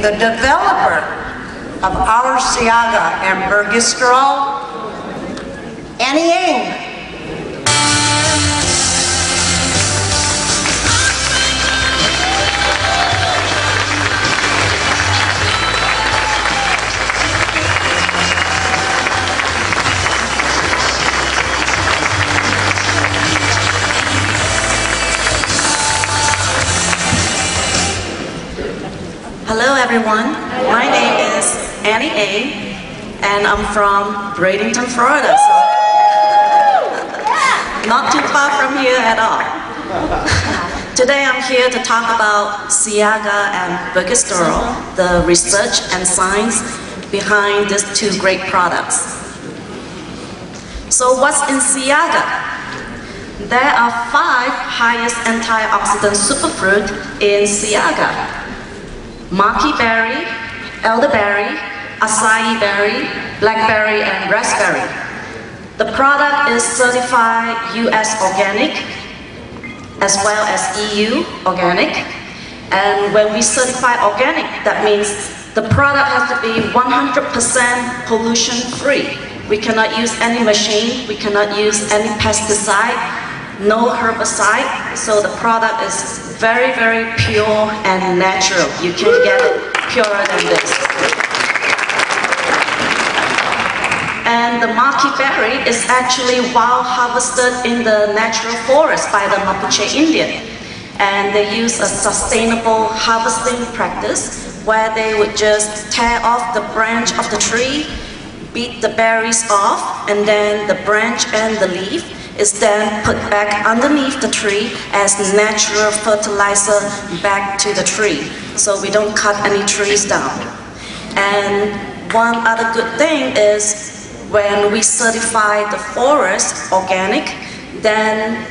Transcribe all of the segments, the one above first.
the developer of our CIAGA and Bergisterol, Annie. Hello everyone, my name is Annie A, and I'm from Bradenton, Florida, so not too far from here at all. Today I'm here to talk about CIAGA and Bergisterol, the research and science behind these two great products. So what's in CIAGA? There are 5 highest antioxidant superfruit in CIAGA. Maqui berry, elderberry, acai berry, blackberry, and raspberry. The product is certified US organic as well as EU organic. And when we certify organic, that means the product has to be 100% pollution free. We cannot use any machine, we cannot use any pesticide, no herbicide, so the product is very, very pure and natural. You can't get it purer than this. And the maqui berry is actually wild harvested in the natural forest by the Mapuche Indian. And they use a sustainable harvesting practice where they would just tear off the branch of the tree, beat the berries off, and then the branch and the leaf is then put back underneath the tree as natural fertilizer back to the tree. So we don't cut any trees down. And one other good thing is when we certify the forest organic, then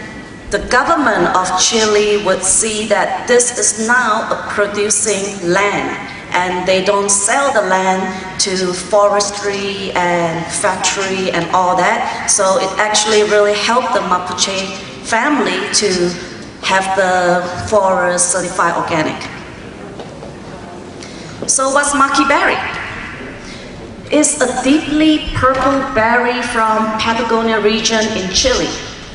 the government of Chile would see that this is now a producing land, and they don't sell the land to forestry and factory and all that. So it actually really helped the Mapuche family to have the forest certified organic. So what's maqui berry? It's a deeply purple berry from Patagonia region in Chile.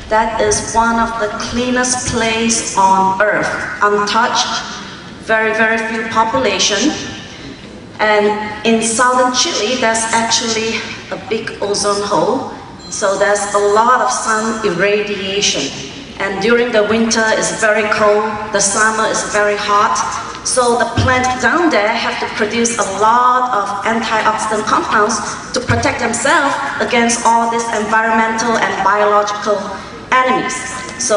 That is one of the cleanest places on earth, untouched, very, very few population. And in southern Chile, there's actually a big ozone hole. So there's a lot of sun irradiation. And during the winter, it's very cold. The summer is very hot. So the plant down there have to produce a lot of antioxidant compounds to protect themselves against all these environmental and biological enemies. So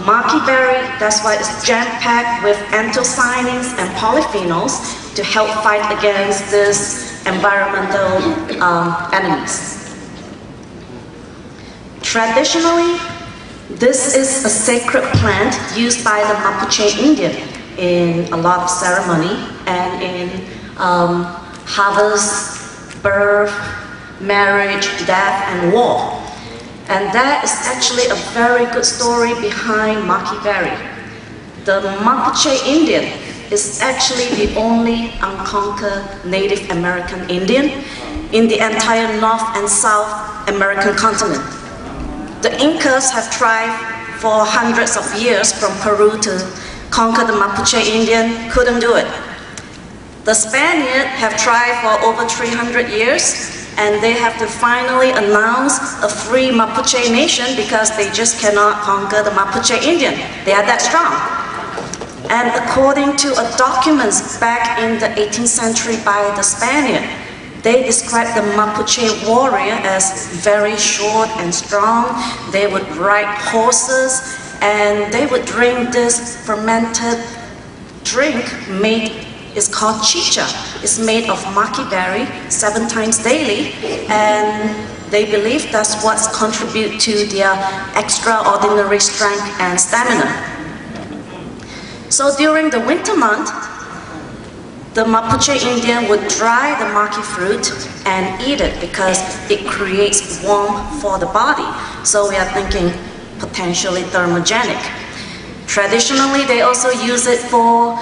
maqui berry, that's why it's jam-packed with anthocyanins and polyphenols to help fight against these environmental enemies. Traditionally, this is a sacred plant used by the Mapuche Indian in a lot of ceremony and in harvest, birth, marriage, death, and war. And that is actually a very good story behind maqui berry. The Mapuche Indian is actually the only unconquered Native American Indian in the entire North and South American continent. The Incas have tried for hundreds of years from Peru to conquer the Mapuche Indian, couldn't do it. The Spaniards have tried for over 300 years, and they have to finally announce a free Mapuche nation because they just cannot conquer the Mapuche Indian. They are that strong. And according to documents back in the 18th century by the Spaniard, they described the Mapuche warrior as very short and strong. They would ride horses, and they would drink this fermented drink it's called chicha. It's made of maqui berry 7 times daily, and they believe that's what's contribute to their extraordinary strength and stamina. So during the winter month, the Mapuche Indian would dry the maqui fruit and eat it because it creates warmth for the body. So we are thinking potentially thermogenic. Traditionally, they also use it for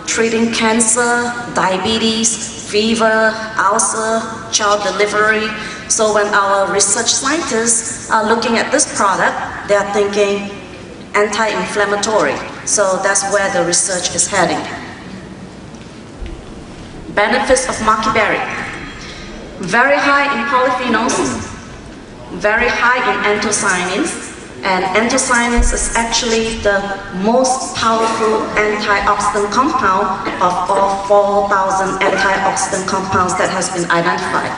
treating cancer, diabetes, fever, ulcer, child delivery. So when our research scientists are looking at this product, they are thinking anti-inflammatory. So that's where the research is heading. Benefits of maki berry. Very high in polyphenols, very high in anthocyanins, and anthocyanins is actually the most powerful antioxidant compound of all 4,000 antioxidant compounds that has been identified.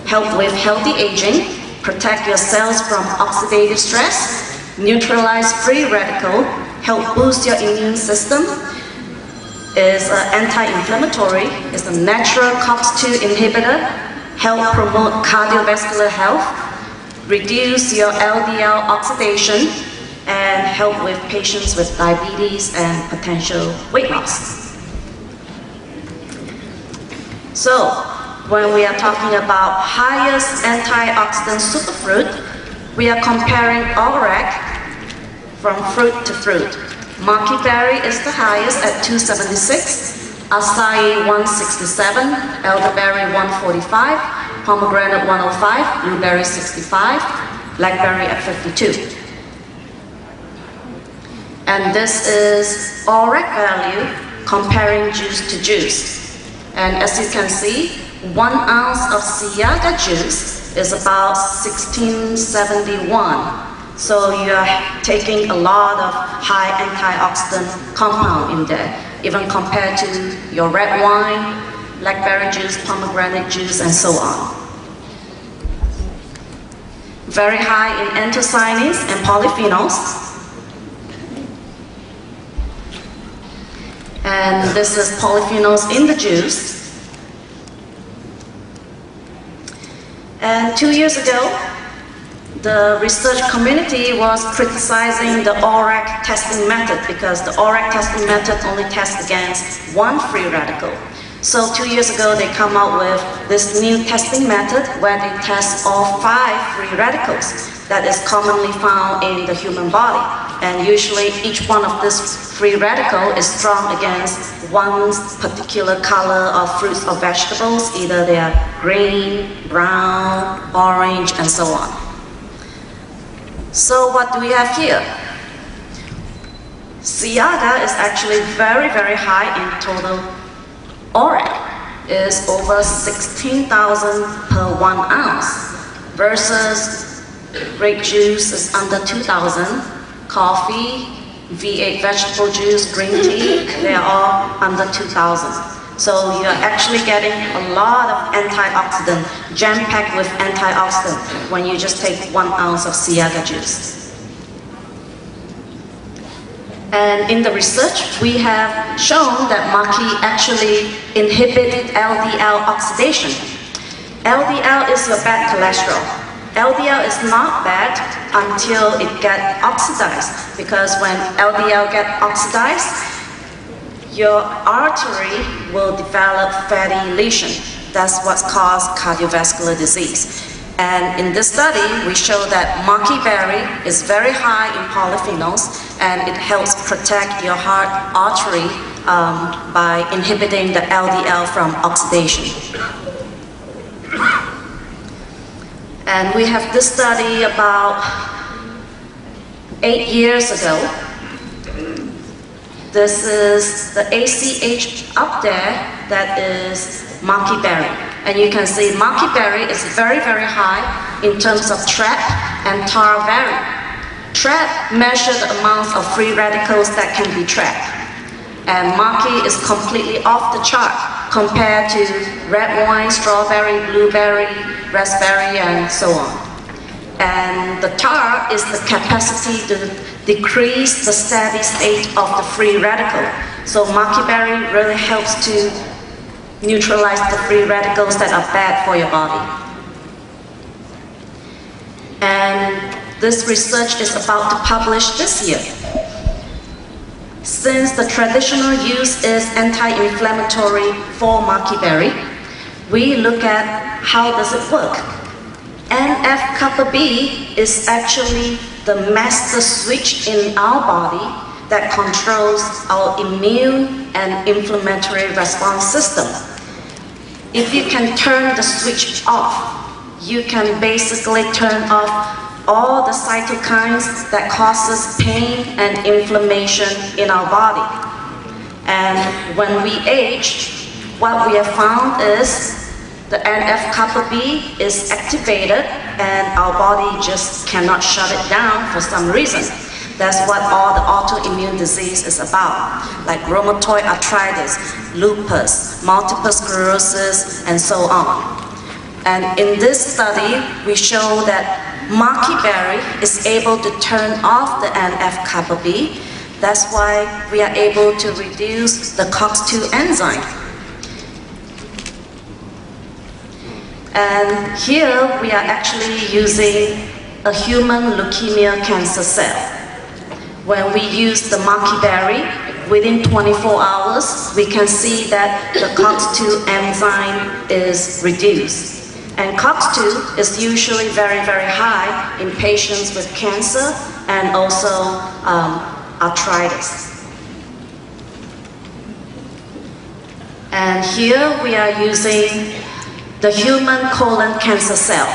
Help with healthy aging, protect your cells from oxidative stress, neutralize free radical, help boost your immune system, is anti-inflammatory, is a natural COX-2 inhibitor, help promote cardiovascular health, reduce your LDL oxidation, and help with patients with diabetes and potential weight loss. So, when we are talking about highest antioxidant superfruit, we are comparing ORAC from fruit to fruit. Maki berry is the highest at 276, acai 167, elderberry 145, pomegranate 105, blueberry 65, blackberry at 52. And this is ORAC value comparing juice to juice. And as you can see, 1 ounce of CIAGA juice is about 1671. So you're taking a lot of high antioxidant compound in there, even compared to your red wine, blackberry juice, pomegranate juice, and so on. Very high in anthocyanins and polyphenols. And this is polyphenols in the juice. And 2 years ago, the research community was criticizing the ORAC testing method because the ORAC testing method only tests against one free radical. So 2 years ago, they come out with this new testing method where they test all 5 free radicals that is commonly found in the human body. And usually each one of this free radical is strong against one particular color of fruits or vegetables, either they are green, brown, orange, and so on. So what do we have here? CIAGA is actually very, very high in total ORAC. Is over 16,000 per 1 ounce versus grape juice is under 2,000, coffee, V8 vegetable juice, green tea, they are all under 2,000. So you're actually getting a lot of antioxidant, jam-packed with antioxidant when you just take 1 ounce of CIAGA juice. And in the research, we have shown that maki actually inhibited LDL oxidation. LDL is your bad cholesterol. LDL is not bad until it gets oxidized, because when LDL gets oxidized, your artery will develop fatty lesion. That's what's caused cardiovascular disease. And in this study, we show that maki berry is very high in polyphenols, and it helps protect your heart artery by inhibiting the LDL from oxidation. And we have this study about 8 years ago. This is the ACH up there, that is maki berry. And you can see maki berry is very, very high in terms of TRAP and TAR variant. TRAP measures the amounts of free radicals that can be trapped. And maki is completely off the chart compared to red wine, strawberry, blueberry, raspberry, and so on. And the TAR is the capacity to decrease the steady state of the free radical. So maki berry really helps to neutralize the free radicals that are bad for your body. And this research is about to publish this year. Since the traditional use is anti-inflammatory for maki berry, we look at how does it work. NF-kappa B is actually the master switch in our body that controls our immune inflammatory response system. If you can turn the switch off, you can basically turn off all the cytokines that causes pain and inflammation in our body. And when we age, what we have found is the NF-kappa B is activated and our body just cannot shut it down for some reason. That's what all the autoimmune disease is about, like rheumatoid arthritis, lupus, multiple sclerosis, and so on. And in this study, we show that maki berry is able to turn off the NF-kappa B. That's why we are able to reduce the COX-2 enzyme. And here we are actually using a human leukemia cancer cell. When we use the maki berry, within 24 hours, we can see that the COX-2 enzyme is reduced. And COX-2 is usually very, very high in patients with cancer and also arthritis. And here we are using the human colon cancer cell.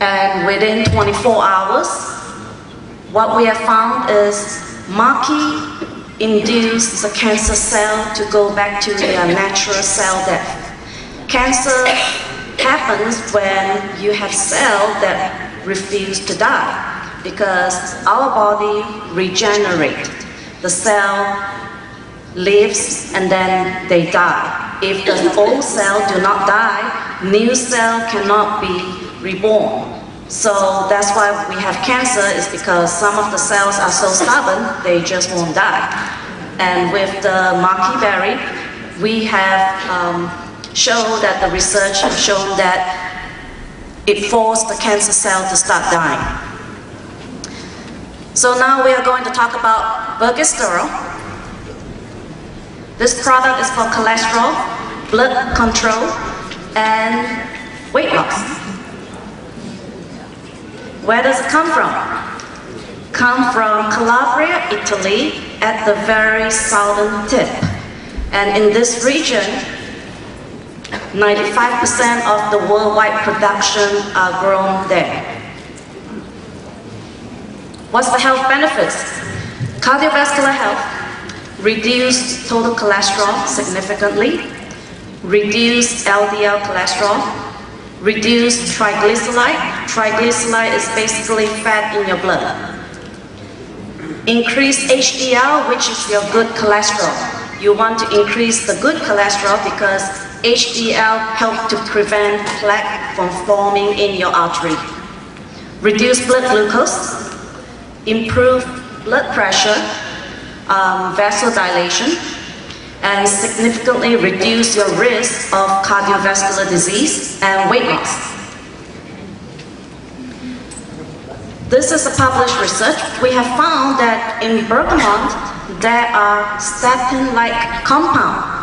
And within 24 hours, what we have found is maki induced the cancer cell to go back to their natural cell death. Cancer happens when you have cells that refuse to die because our body regenerates. The cell lives and then they die. If the old cell do not die, new cell cannot be reborn. So that's why we have cancer, is because some of the cells are so stubborn, they just won't die. And with the maki berry, we have shown that the research has shown that it forced the cancer cell to start dying. So now we are going to talk about Bergisterol. This product is for cholesterol, blood control, and weight loss. Where does it come from? Come from Calabria, Italy, at the very southern tip. And in this region, 95% of the worldwide production are grown there. What's the health benefits? Cardiovascular health, reduce total cholesterol significantly, reduce LDL cholesterol, reduce triglyceride. Triglyceride is basically fat in your blood. Increase HDL, which is your good cholesterol. You want to increase the good cholesterol because HDL helps to prevent plaque from forming in your artery. Reduce blood glucose, improve blood pressure, vasodilation, and significantly reduce your risk of cardiovascular disease and weight loss. This is a published research. We have found that in bergamot, there are statin-like compounds.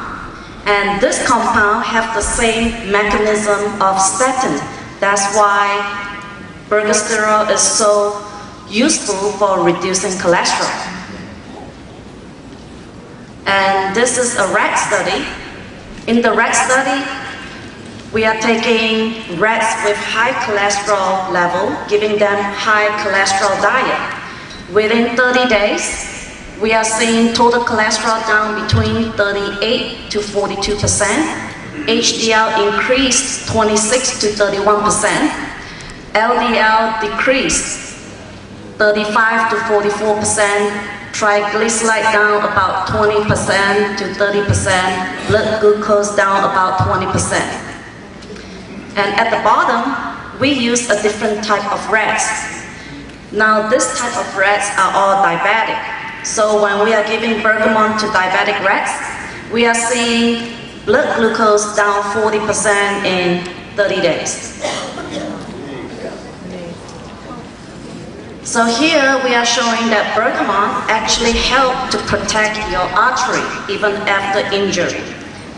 And this compound has the same mechanism of statin. That's why Bergisterol is so useful for reducing cholesterol. And this is a rat study. In the rat study, we are taking rats with high cholesterol level, giving them high cholesterol diet. Within 30 days, we are seeing total cholesterol down between 38 to 42%. HDL increased 26 to 31%. LDL decreased 35 to 44%. Triglyceride down about 20% to 30%. Blood glucose down about 20%. And at the bottom, we use a different type of rats. Now, this type of rats are all diabetic. So when we are giving bergamot to diabetic rats, we are seeing blood glucose down 40% in 30 days. So here we are showing that bergamot actually helps to protect your artery even after injury.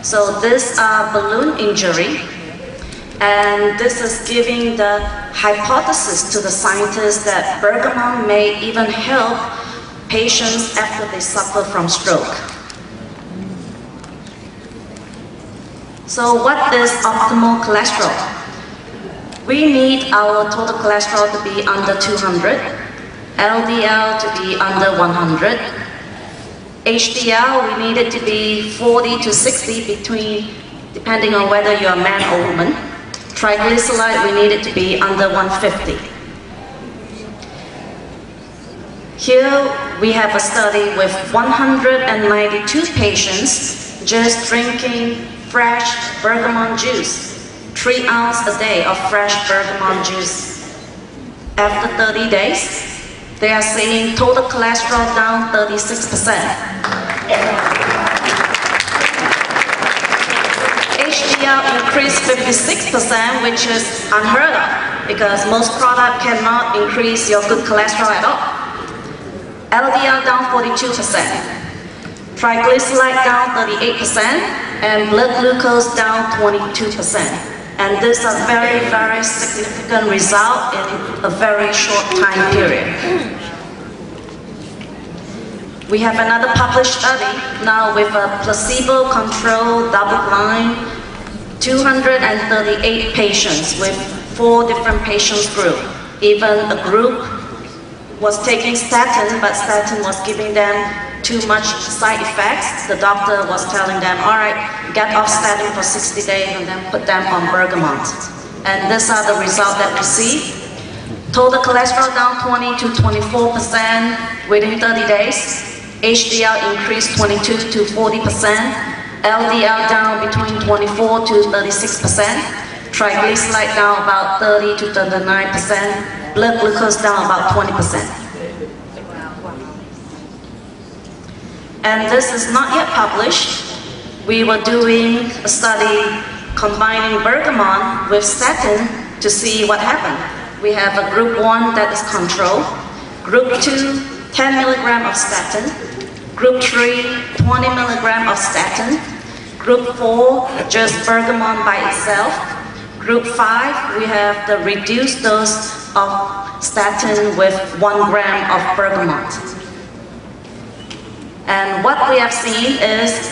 So this is a balloon injury, and this is giving the hypothesis to the scientists that bergamot may even help patients after they suffer from stroke. So what is optimal cholesterol? We need our total cholesterol to be under 200, LDL to be under 100, HDL we need it to be 40 to 60 between, depending on whether you're a man or woman. Triglyceride we need it to be under 150. Here we have a study with 192 patients just drinking fresh bergamot juice, 3 ounces a day of fresh bergamot juice. After 30 days, they are seeing total cholesterol down 36%. HDL increased 56%, which is unheard of because most products cannot increase your good cholesterol at all. LDL down 42%, triglyceride down 38%, and blood glucose down 22%. And this is a very, very significant result in a very short time period. We have another published study now with a placebo-controlled double-blind 238 patients with 4 different patients groups. Even a group was taking statin, but statin was giving them too much side effects. The doctor was telling them, all right, get off statin for 60 days and then put them on bergamot. And these are the results that we see. Total cholesterol down 20 to 24% within 30 days. HDL increased 22 to 40%. LDL down between 24 to 36%. Triglyceride down about 30 to 39%. Blood glucose down about 20%. And this is not yet published. We were doing a study combining bergamot with statin to see what happened. We have a group 1 that is control, group 2, 10 milligram of statin, group 3, 20 milligram of statin, group 4, just bergamot by itself, group 5, we have the reduced dose of statin with 1 gram of bergamot. And what we have seen is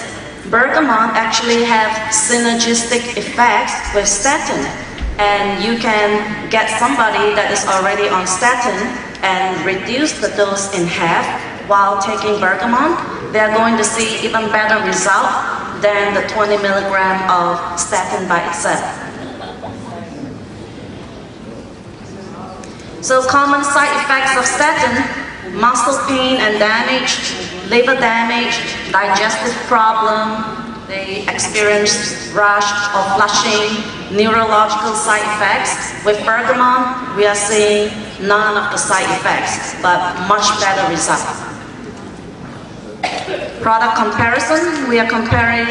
bergamot actually have synergistic effects with statin. And you can get somebody that is already on statin and reduce the dose in half while taking bergamot. They're going to see even better result than the 20 milligram of statin by itself. So common side effects of statin: muscle pain and damage, liver damage, digestive problem, they experience rash or flushing, neurological side effects. With bergamot, we are seeing none of the side effects, but much better result. Product comparison, we are comparing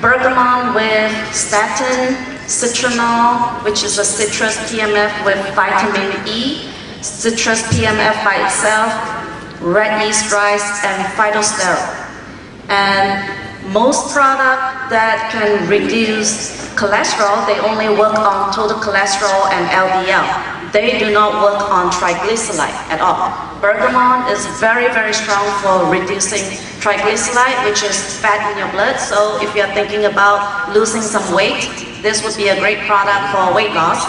bergamot with statin, citronal, which is a citrus PMF with vitamin E, citrus PMF by itself, red yeast rice, and phytosterol. And most products that can reduce cholesterol, they only work on total cholesterol and LDL. They do not work on triglyceride at all. Bergamot is very, very strong for reducing triglyceride, which is fat in your blood. So if you're thinking about losing some weight, this would be a great product for weight loss.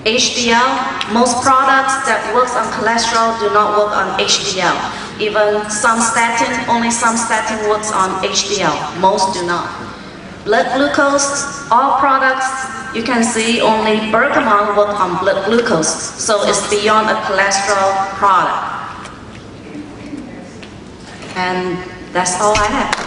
HDL, most products that works on cholesterol do not work on HDL. Even some statin, only some statin works on HDL, most do not. Blood glucose, all products you can see only bergamot work on blood glucose, so it's beyond a cholesterol product. And that's all I have.